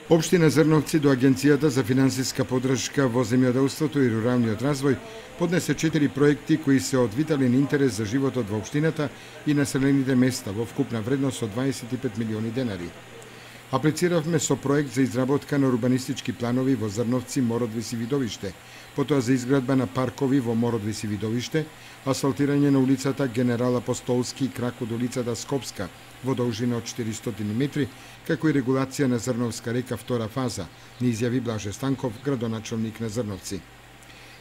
Општина Зрновци до Агенцијата за финансиска поддршка во земјоделството и руралниот развој поднесе 4 проекти кои се од витален интерес за животот во општината и населените места во вкупна вредност од 25 милиони денари. Аплициравме со проект за изработка на урбанистички планови во Зрновци, Мородвис и Видовиште, потоа за изградба на паркови во Мородвис и Видовиште, асфалтирање на улицата Генерал Апостолски и крак од улицата Скопска во должина од 400 метри, како и регулација на Зрновска река втора фаза, ни изјави Блаже Станков, градоначалник на Зрновци.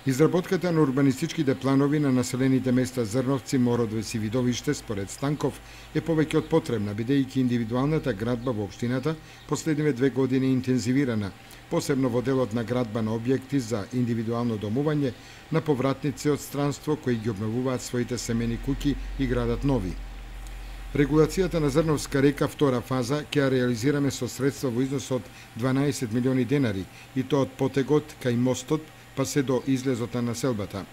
Изработката на урбанистичките планови на населените места Зрновци, Мородвис и Видовиште, според Станков, е повеќе од потребна, бидејќи индивидуалната градба во општината последниве 2 години интензивирана, посебно во делот на градба на објекти за индивидуално домување на повратници од странство кои ги обновуваат своите семени куќи и градат нови. Регулацијата на Зрновска река втора фаза ќе ја реализираме со средства во износ од 12 милиони денари, и тоа од потегот кај мостот па се до излезот на населбата.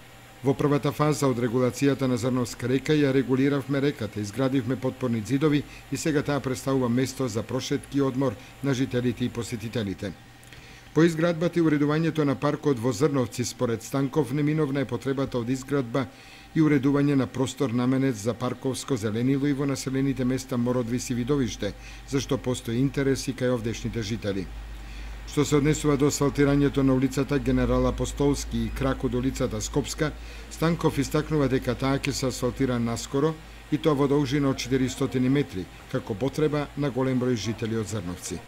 Во првата фаза од регулацијата на Зрновска река ја регулиравме реката, изградивме подпорни ѕидови и сега таа представува место за прошетки и одмор на жителите и посетителите. По изградбата и уредувањето на паркот во Зрновци, според Станков, неминовна е потребата од изградба и уредување на простор наменет за парковско зеленило и во населените места Мородвис и Видовиште, зашто постои интерес и кај овдешните жители. Што се однесува до асфалтирањето на улицата Генерал Апостолски и крак од улицата Скопска, Станков истакнува дека таа ќе се асфалтира наскоро и тоа во должина од 400 метри, како потреба на голем број жители од Зрновци.